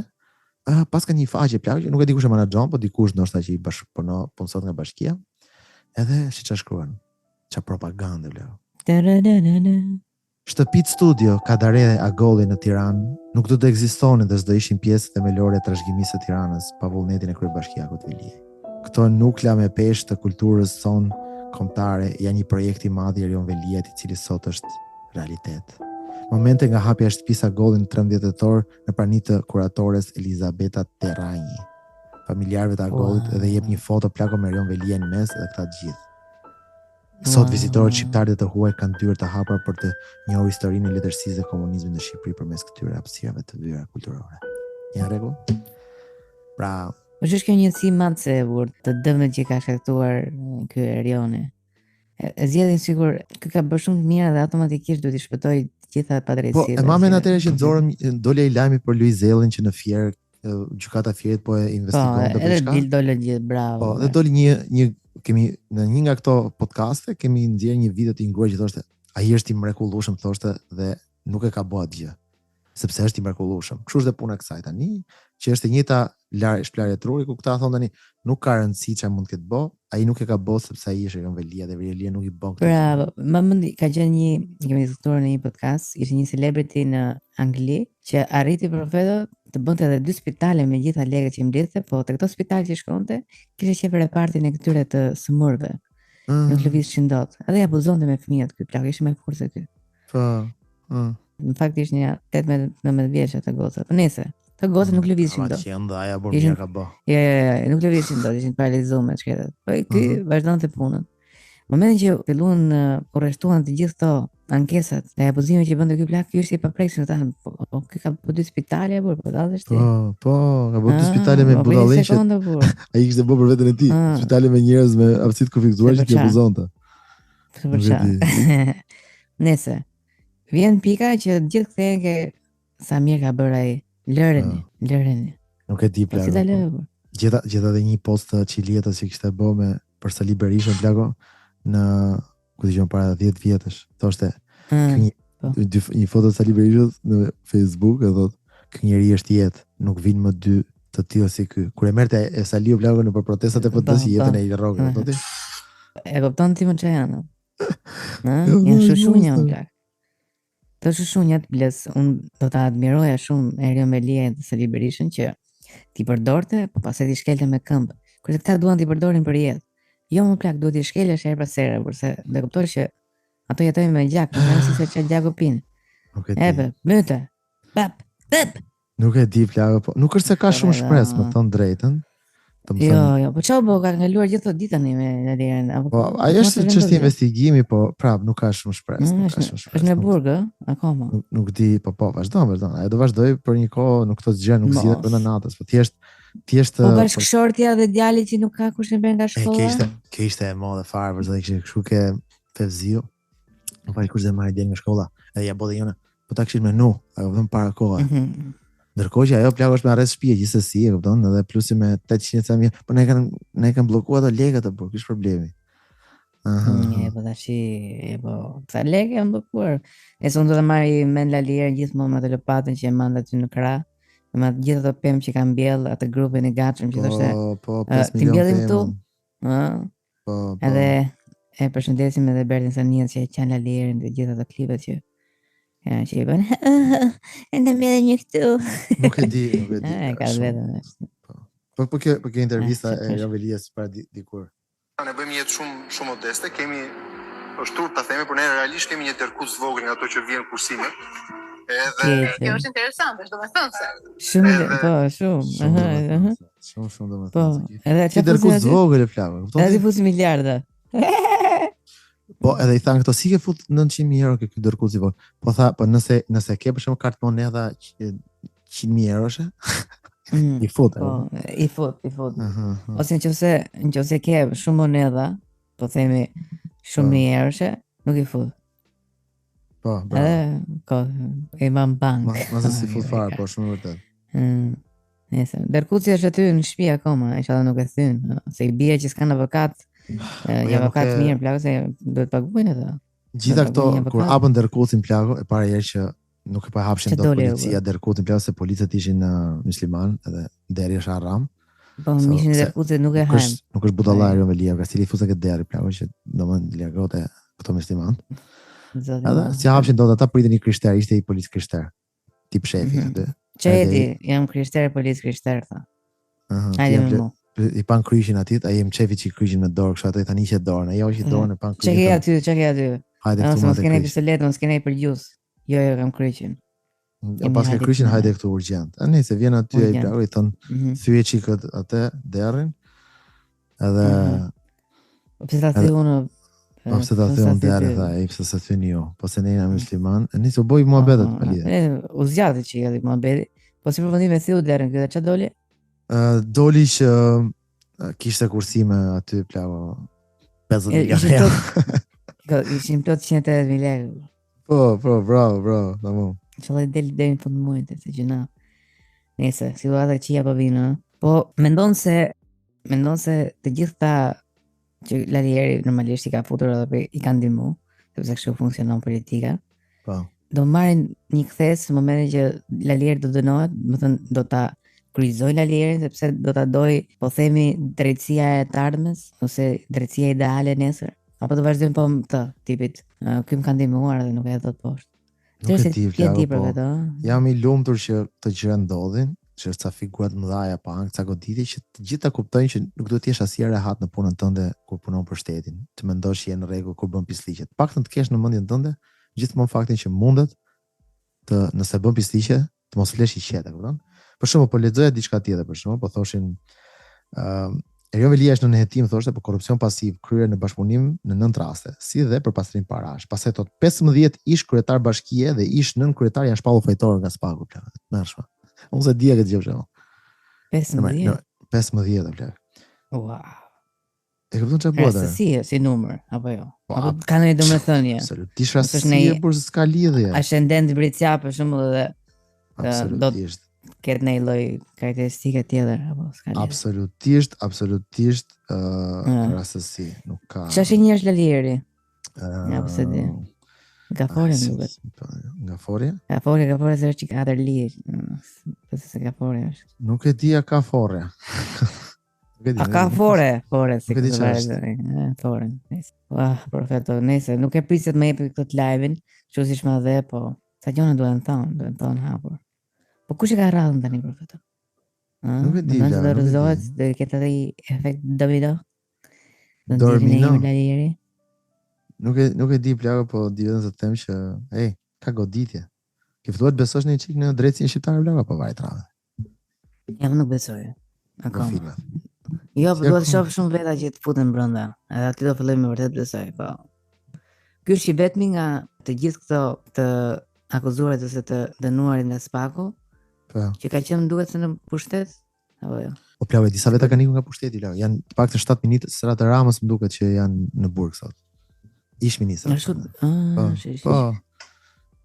Pas ka një faqe plak, nuk e di kush e menaxhon, po dikush ndoshta që i punson nga bashkia. Edhe si çfarë shkruan? Çfarë propagandë vëllai. Shtëpit Studio Kadare Agolli në Tiranë nuk do të ekzistonin dhe s'do ishin pjesë themelore e trashëgimisë së Tiranës pa vullnetin e kryebashkiakut Veliaj. Këto nukla me peshë të kulturës son kombëtare janë një projekt i madh i Erion Veliajt i cili sot është realitet. Momente nga hapja e shtëpisë Agolli në 13 tetor në prani të kuratores Elizabeta Terranyi. Familjarëve të Agollit edhe jep një foto plako me Erion Veliaj në mes dhe këta të gjithë. Sot vizitorët shqiptarë të huaj kanë dyert të hapura për të njohur historinë e letërsisë dhe komunizmit në Shqipëri përmes këtyre hapësirave të vëra kulturore. Një rregull? Pra, është kjo njësi madhe të dëmeve që ka shkaktuar ky Erioni. E zgjedhin sigur kë ka bërë shumë të mira dhe automatikisht duhet i shpëtoj gjitha padrejtësitë. Po, e mamen atëherë që nxorëm dole ai lajmi për Luizellin që në Fier gjykata Fierit po e investigon edhe diçka. Po, dole gjithë bravo. Po, dhe doli një kemi në një nga këto podcaste kemi nxjerrë një video të ngruar që thoshte ai është i mrekullueshëm thoshte dhe nuk e ka bë atë gjë sepse është i mrekullueshëm. Kështu është dhe puna e kësaj tani, që është e njëjta shplarje truri ku këta thonë tani nuk ka rëndësi çfarë mund të ketë bë, ai nuk e ka bë sepse ai është Erion Velia dhe Velia nuk i bën këtë. Bravo. Më ka gjë kemi diskutuar në një podcast, ishte një celebrity në Angli që arriti profetët të bënte edhe 2 spitale me gjitha lekët që i mbledhte, po te këto spitale që shkonte, kishte qenë repartin e këtyre të sëmurëve. Nuk lëvizshin dot. Edhe ja abuzonte me fëmijët ky plak, ishte më fort se ky. Po. Në fakt ishte një 18-19 vjeç atë goca. Po nëse, të goca nuk lëvizshin dot. Qendra aja burmia ka bë. Jo, nuk lëvizshin dot, ishin paralizuar me shkretat. Po ky vazhdonte punën. Momentin që filluan kurreshtuan të gjithë këto ankesat e abuzimit që bënte ky plak, ky ishte i paprekshëm tan. Po ky ka po 2 spitale apo po dallesh ti? Po, ka po 2 spitale me budallin që ai kishte bë për veten e tij. Spitale me njerëz me aftësi të kufizuar që i abuzonte. Nëse vjen pika që gjithë kthehen ke sa mirë ka bërë ai. Lëreni. Nuk e di plak. Gjeta edhe një post të Çilietës që kishte bë me për Sali Berishën plako në ku dijon para 10 vjetësh. Thoshte një foto të Sali Berishës në Facebook e thotë ky njeri është jetë, nuk vinë më 2 të tillë si ky. Kur e merrte e Saliu plako në protestat e PD-s jetën e i rrogën, thotë. E kupton ti më çajano. Janë shushunja më plak. Të shushunjat bles, unë do ta admiroja shumë Erion Veliaj dhe Sali Berishën që ti përdorte, po pastaj ti shkelte me këmbë. Kur këta duan ti përdorin për jetë. Jo më plak, duhet i shkelesh her pas here, kurse dhe kuptoj që ato jetojnë me gjak, nuk kanë si se çfarë gjaku pinë. Epe, myte. Pap. Nuk e di plagë, po nuk është se ka shumë shpresë, më thon drejtën. Jo, po çau ka kaluar gjithë ato ditë tani me Lalirin. Po, ajo është çështje investigimi, po prap nuk ka shumë shpresë, Është në burg, akoma. Nuk di, po vazhdon. Ajo do vazhdoj për një kohë, nuk të zgjen, nuk zgjidhet brenda natës, po thjesht po bashkëshortja dhe djali që nuk ka kush e bën nga shkolla. Kishte e modhe fare, për zotë kështu ke Fevziu. Nuk pa kush dhe marrë djali nga shkolla, edhe ja bodhe jone, po ta kishin menu, ajo vetëm para kohë. Ndërkohë që ajo plagë është me arrest shtëpie gjithsesi, e kupton, edhe plusi me 800 ca mijë, po ne kanë bllokuar ato lekët apo kish problemi. Po tash, po sa lekë janë bllokuar. E son do të marrë me Lalirin gjithmonë me atë lopatën që e mand aty në krah. Me gjithë ato pemë që kanë mbjell atë grupin e gatshëm që thoshte. Po 5 milionë këtu. Po. Edhe e përshëndesim edhe Bertin Sanian që e kanë Lalirin dhe gjithë ato klipet që që i bën. Ende më edhe një këtu. Nuk e di. Ka vetëm. Po kjo intervista e Javelias para dikur. Ne bëjmë jetë shumë modeste, është turp ta themi, por ne realisht kemi një dërkuc vogël nga ato që vjen kursime. Edhe kjo është interesante, domethënë se. Shumë. Shumë domethënë. Edhe çfarë dërkuc vogël e plagë, kupton? Edhe fusi miliarda. Po edhe i thanë këto si ke fut 900.000 euro ky dërkuc i vogël. Po tha, po nëse ke për shembull kartë monedha 100.000 eurosh, i fut. Po, i fut. Ose nëse ke shumë monedha, po themi shumë mijë eurosh, nuk i fut. Po, bravo. Ko, e mam bank. Mos si fut fare, po shumë vërtet. Nëse dërkuci është aty në shtëpi akoma, inshallah nuk e thyn, se i bie që s'kan avokat. Ja avokat mirë plagë se duhet paguajnë ato. Gjitha këto kur hapën dërkucin plagë, e para herë që nuk e pa hapshin dot policia dërkucin plagë se policët ishin musliman edhe deri është haram. Po mishin dërkucit nuk e hajm. Nuk është budallari me Lia, ka cili fusa këtë deri plagë që domethënë largote këto musliman. Edhe si hapshin dot ata pritin një krishter, ishte i policë krishter. Tip shefi aty. Çedi, jam krishter, policë krishter tha. Hajde më. I pan kryshin atit, ai më çefi që kryshin me dorë, kështu ato i tani që dorën, ajo që dorën e pan kryshin. Çeke aty. Hajde këtu. Mos keni pistolet, mos keni për gjus. Jo, kam kryshin. Pas ke kryshin, hajde këtu urgjent. A nëse vjen aty ai plagë i thon thyej çikët atë derrin. Edhe pse ta thë unë po pse ta thë unë derrin tha, ai pse se thëni ju. Po se ne jam musliman, nëse u boi muhabetet pa lidhje. U zgjati që edhe muhabeti. Po si përfundim me thiu derrin, këtë ç'a doli? Doli që kishte kursime aty plagë 50.000 euro. Ishim plot 180.000 lekë. Po, bravo, tamam. Çfarë del deri në fund muajit se gjëna. Nëse situata që ja po vinë, po mendon se të gjitha që Lalieri normalisht i ka futur edhe i ka ndihmu, sepse kështu funksionon politika. Po. Do marrin një kthes në momentin që Lalieri do dënohet, do të thënë do ta kryqëzoj Lalierin sepse do ta doj, po themi, drejtësia e të ardhmes ose drejtësia ideale nesër. Apo do vazhdojmë po këtë tipit. Ky më ka ndihmuar dhe nuk e thot poshtë. Nuk e di për vetë. Jam i lumtur që të gjëra ndodhin, që është ca figurat mëdhaja pa ankth, ca goditje që të gjitha kuptojnë që nuk duhet të jesh asnjë rehat në punën tënde kur punon për shtetin. Të mendosh që je në rregull kur bën pisliqe. Paktën të kesh në mendjen tënde gjithmonë faktin që mundet të nëse bën pisliqe, të mos flesh i qetë, kupton? Për shembull, po lexoja diçka tjetër për shembull, po thoshin Erion Velia është në hetim thoshte për korrupsion pasiv kryer në bashkëpunim në 9 raste, si dhe për pastrim parash. Pastaj thot 15 ish kryetar bashkie dhe ish nën kryetar janë shpallur fajtor nga spaku plagë. Mërshme. Unë se dia këtë gjë për shembull. 15 plagë. Wow. E kupton çfarë bëhet? Si numër apo jo? Apo ka ndonjë domethënie? Absolutisht rastësie, por s'ka lidhje. Ascendent Bricia për shembull dhe absolutisht këtë një lloj karakteristike tjetër apo s'ka lidhje. Absolutisht rastësi, nuk ka. Çfarë njësh Lalieri? Ja pse di. Gafore duket. Gafore? Gafore se është katër lidh. Pse se Gafore është? Nuk e di a ka fore. A ka fore si këtë fore. Profeto, nëse nuk e priset më jepi këtë live-in, kështu siç më dhe, po sa gjona duhen thonë hapur. Po kush e ka radhën tani profeto? Nuk e di. Do rrezohet, do ketë ai efekt domino. Domino. Nuk e di plagë, po di vetëm të them që ka goditje. Ke filluar të besosh në çik në drejtësinë shqiptare vlog apo vaj trave? Jam nuk besoj. Akoma. Filmat. Jo, po do të shoh shumë veta që të futen brenda. Edhe aty do filloj me vërtet besoj, po. Ky është i vetmi nga të gjithë këto të akuzuarit ose të dënuarit nga Spaku, Po. që ka qenë duket se në pushtet, apo jo? Po plavë disa veta kanë ikur nga pushteti la. Janë të paktën 7 ministra të Ramës më duket që janë në burg sot. Ish ministra. Ashtu, Po.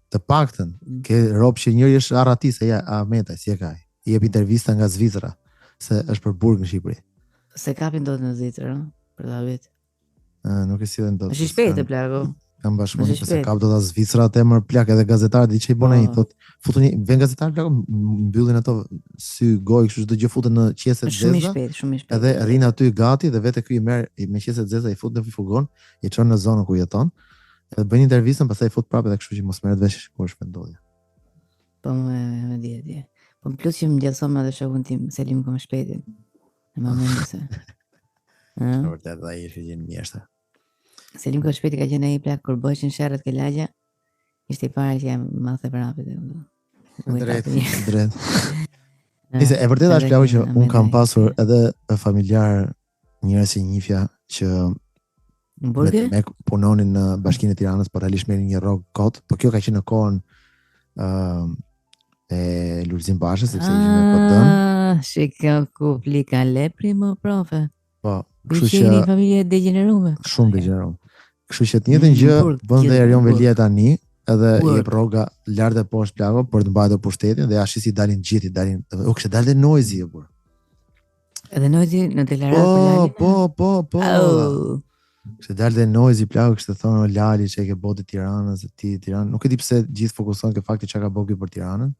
Të paktën ke rob që njëri është arratis ja Ahmeta, si e ka. I jep intervista nga Zvicra se është për burg në Shqipëri. Se kapin dot në Zvicër, për ta vit. Nuk e sillen dot. Është i shpejtë plago. Kam bashkëpunim se kap dot as Zvicra atë emër plak edhe gazetarët diçi bën ai thot futuni vën gazetar plak mbyllin ato sy goj kështu çdo gjë futen në qese të zeza. Shumë i shpejt. Edhe rrin aty gati dhe vetë ky i merr me qese të zeza i fut në furgon, i çon në zonën ku jeton. Edhe bën intervistën, pastaj fut prapë edhe kështu që mos merret vesh kur shpendolli. Po më di. Po plus që më gjasëm edhe shokun tim Selim kom shpejtin. Në momentin se. Në vërtet ai është gjë mjeshta. Selim kom shpejti ka qenë ai plak kur bëshin sherrët ke lagja. Ishte i parë që jam mathe për hapit. Drejt. Nëse e vërtet është plagë që un kam pasur edhe familjar njerëz si njifja që në burgë me punonin në Bashkinë e Tiranës, por realisht merrin një rrogë kot, por kjo ka qenë në kohën e Lulzim Bashës, sepse ishim me PD-n. Shikon ku plika lepri më profe. Po, kështu që një familje degeneruar. Shumë degeneruar. Kështu që të njëjtën gjë bën dhe Erion Velia tani, edhe i jep rroga lart e poshtë plago për të mbajtur pushtetin dhe ashtu si dalin gjithë, u kishte dalë Noizi e burr. Edhe Noizi në deklaratë Po. Kështë dalë dhe Noizi plago kështë thonë Lali që e ke botë Tiranës e ti Tiranë. Nuk e di pse gjithë fokuson ke fakti që ka bëgë për Tiranën,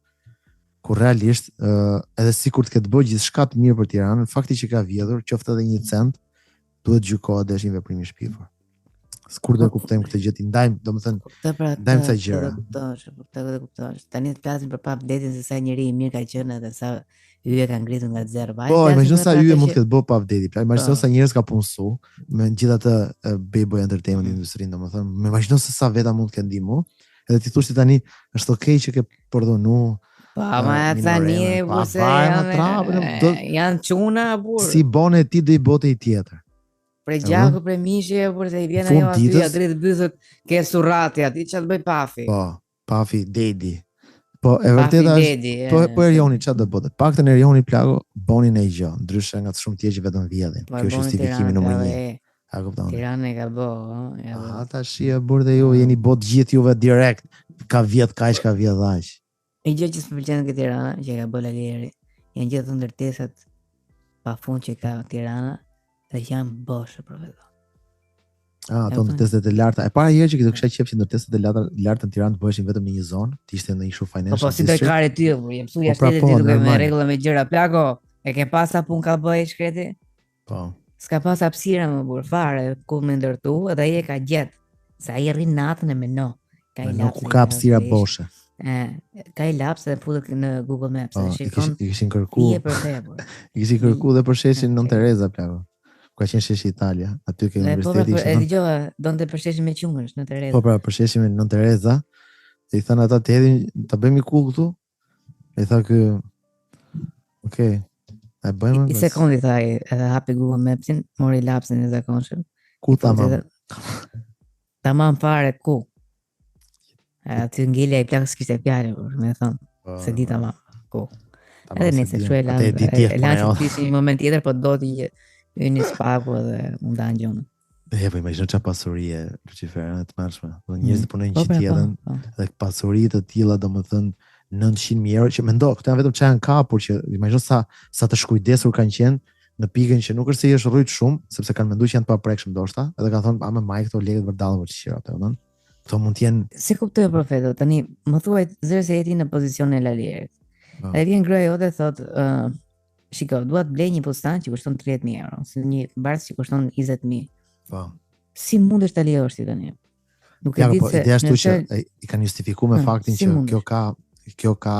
kur realisht edhe si kur të ketë bëgë gjithë shkatë mirë për Tiranën, fakti që ka vjedhur, qoftë edhe 1 cent, duhet gjykohet dhe është një veprim i shpifur. Skur do e kuptojmë këtë gjë, ndajmë, domethënë, ndajmë ca gjëra. Kuptosh. Tani të flasim për pap detin se sa njëri i mirë ka qenë edhe sa yje ka ngritur nga zero. Po, imagjino sa yje mund të ketë bë pa vdeti. Pra imagjino sa njerëz ka punsu me gjithë atë Beboy Entertainment industrinë, domethënë, me imagjino se sa veta mund të kenë ndihmu. Edhe ti thosh tani është okay që ke pardonu. Po, ma tani ose janë çuna burr. Si bone ti do i bote i tjetër. Për gjakë, për mishje, për se i vjen ajo aty, drejt bythët, ke surrati aty, që të bëj pafi. Po, pafi, dedi. Po, e vërteta është, po Erioni, që të bëtë? Paktën Erioni plago, bonin e i gjë, ndryshe nga të shumë tje që vetëm vjedhin. Kjo është justifikimi numër 1. A kupton? Tirana e ka bë, ata shia burr dhe ju, jeni bot gjithë juve direkt, ka vjedh kaq, ka vjedh aq. E gjë që s'pëlqen nga Tirana, që ka bë Lalieri, janë gjithë ndërtesat pafund që ka Tirana. Dhe janë boshë për vetë. Ato ndërtesat e larta. E para herë që do kisha qejf që ndërtesat e larta në Tiranë të bëheshin vetëm në një zonë, të ishte në një kështu financial. Po si do kare ty, jam mësuar jashtë ti duke me rregulla me gjëra plago. E ke pas sa punë ka bëj shkreti? Po. S'ka pas hapësira më burr fare ku më ndërtu, edhe ai e ka gjet. Se ai rrin natën e meno. Ka i laps. Ku ka hapësira boshë. Ka i laps dhe futet në Google Maps. I kishin kërku. I kishin kërku dhe për sheshin Nën Tereza plago. Ka qenë sheshi Italia, aty ke universiteti ishte. Po, dëgjova, donte përsheshin me qumësh në Tereza. Po, pra, përsheshin me Nën Tereza. I thanë ata të hedhin, ta bëjmë kull këtu. I tha ky, okay, e bëjmë. I sekundi tha ai, edhe hapi Google Mapsin, mori lapsin e zakonshëm. Ku tamam? Tamam fare ku. Aty ngjelja i plakës kishte fjalë, më thon. Se di tamam ku. Edhe nëse shoj lanë ti në moment tjetër, po do të Yni Spaku dhe mundan gjonë. Po imagjino çfarë pasurie Lucifer të mërshme. Do njerëz të punojnë që tjetën dhe pasuri të tilla domethënë 900.000 euro që mendo, këto janë vetëm çka janë kapur që imagjino sa të shkujdesur kanë qenë në pikën që nuk është se i është rrit shumë, sepse kanë menduar që janë të paprekshëm ndoshta, edhe kanë thonë më maj këto lekët vërdallë për çira atë, domethënë. Këto mund të jenë Si kuptoj profeto, tani më thuaj zëre se jeti në pozicionin e Lalierit. Dhe vjen gruaja jote thotë shiko, dua të blej një fustan që kushton 30.000 euro, si një bardh që kushton 20.000. Po. Si mundesh ta lejosh ti tani? Nuk e di se ideja është që i kanë justifikuar me faktin që kjo ka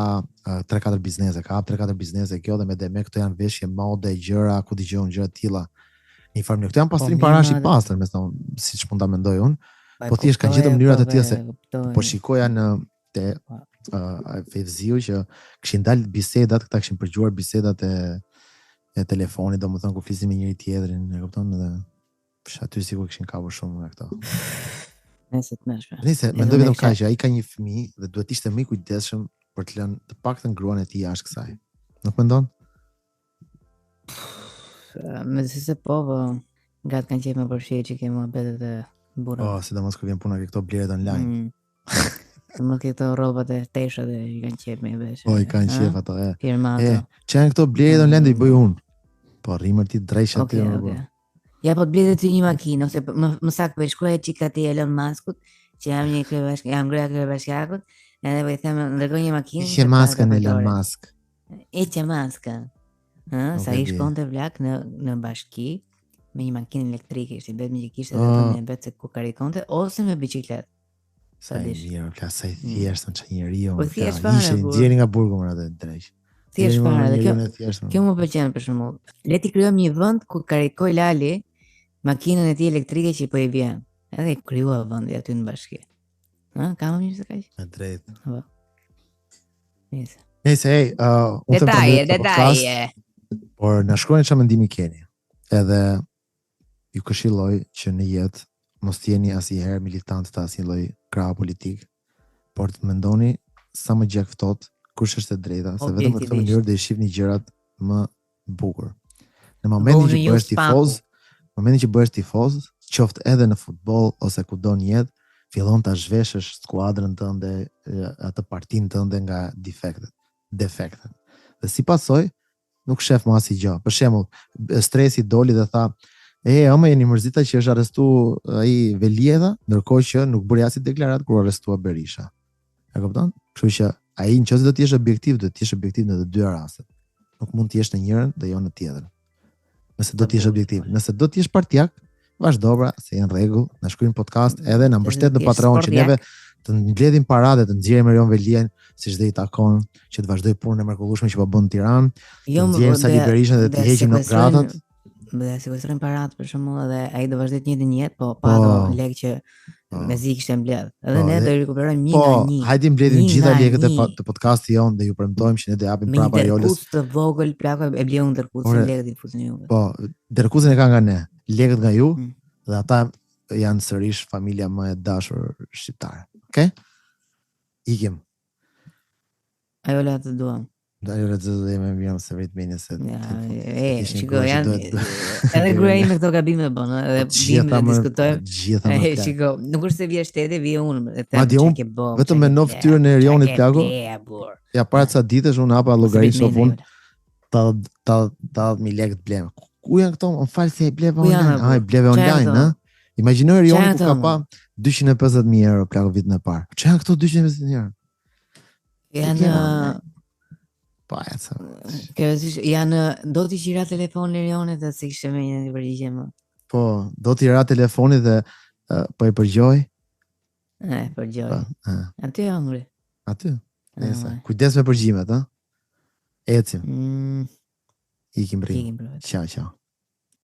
3-4 biznese, ka 3-4 biznese kjo dhe me këto janë veshje, mode, gjëra, ku dëgjon gjëra të tilla. Në farmë këto janë pastrim parash i pastër, më thon, siç mund ta mendoj unë. Po thjesht kanë gjetur mënyra të tilla se po shikoja në Fevziu që kishin dalë bisedat, këta kishin përgjuar bisedat e telefonit, domethënë ku flisin me njëri tjetrin, e kupton, edhe aty sikur kishin kapur shumë nga këto. Nëse të mëshme. Nëse mendoj vetëm kaq që ai ka një fëmijë dhe duhet të ishte më i kujdesshëm për të lënë të paktën gruan e tij jashtë kësaj. Nuk mendon? Me se po, nga të kanë qejf me përfshirë që ke muhabetet e burra. Po, sidomos kur vjen puna ke këto blerët online. Më ke këto rrobat e teshat e i kanë qejf me vesh. Po, i kanë qejf ato, Firmato. Që janë këto blerët online do i bëj unë. Po, rrimër ti drejsh aty. Ja, po të bledet të një makinë, ose më sakë për shkruaj qika ti Elon Muskut, që jam greja kryebashkjakut, edhe po i themë, ndërgoj një makinë. Ishe maska në Elon Musk. Ishe maska. Sa i shkonte vlak në bashki, me një makinë elektrike, ishte bet me që kishte dhe të një bet se ku karikonte, ose me biciklet. Sa i mirë, sa i thjeshtën që njëri jo. Po thjesht fare, ishe djeri nga burgu më rrëtë drejsh. Thjesht fare, dhe kjo më pëlqen për shembull. Le ti krijojmë një vend ku karikoj Lali makinën e tij elektrike që po i vjen. Edhe i krijua vendi aty në bashki. Ka më mirë se kaq? Me drejtë. Po. Nice. Nëse detaje. Por na shkruani çfarë mendimi keni. Edhe ju këshilloj që në jetë mos t'jeni asnjëherë militant të asnjë lloj krahu politik, por të mendoni sa më gjak ftohtë kush është e drejta, se vetëm në këtë mënyrë do i shihni gjërat më bukur. Në momentin që bëhesh tifoz, qoftë edhe në futboll ose kudo në jetë, fillon ta zhveshësh skuadrën tënde, atë partinë tënde nga defektet. Dhe si pasojë, nuk shef më asgjë. Për shembull, stresi doli dhe tha, ama jeni mërzita që është arrestu ai Veliedha, ndërkohë që nuk bëri asnjë deklaratë kur arrestua Berisha. E kupton? Kështu që ai nëse do të jesh objektiv, do të jesh objektiv në të dy rastet. Nuk mund të jesh në njërin dhe jo në tjetrën. Nëse do të jesh objektiv, nëse do të jesh partijak, vazhdo pra, se janë rregull, na shkruajnë podcast edhe na mbështet në Patreon që neve të mbledhim paratë të nxjerrim Erion Velien, siç dhe i takon, që të vazhdoj punën e mrekullueshme që po bën në Tiranë. Jo, të nxjerrim Sali Berishën dhe të heqim në gratat. Dhe sekuestrojnë paratë për shembull edhe ai do vazhdoj të njëjtën jetë, po pa do lek që mezi kishte mbledh. Edhe ne do rikuperojmë një nga një. Hajde mbledhim gjitha lekët e podcastit jon dhe ju premtojmë që ne do japim prapa Ariolës. Me të vogël plako e bleun ndërkusin lekët i fusin ju. Po, ndërkusin e ka nga ne, lekët nga ju dhe ata janë sërish familja më e dashur shqiptare. Okej? Ikim. Ajo të duam. Ajo të dhe me mirë se vetë meni se... Shiko, janë... Edhe gruaja ime këto gabime bënë, edhe bim dhe diskutojmë. Gjitha më plak. Shiko, nuk është se vje shtete, vje unë. Madje unë, vetëm me në fytyrën e Erionit plako, ja para ca ditësh unë hapa llogari sofun, 80.000 lekë të blem. Ku janë këto? Më falë se e bleve online. Ai bleve online, ha? Imagjinoj Erioni ku ka pa 250.000 euro plako vitin e parë. Çfarë janë këto 250.000 euro? Janë po atë. Janë do t'i qira telefonin Erionit dhe si kishte me një përgjigje më. Po, do t'i ra telefonit dhe po i përgjoj. Përgjoj. Aty hëngri. Aty. Nëse. Kujdes me përgjimet, ha? Ecim. Ikim brim. Ciao, ciao.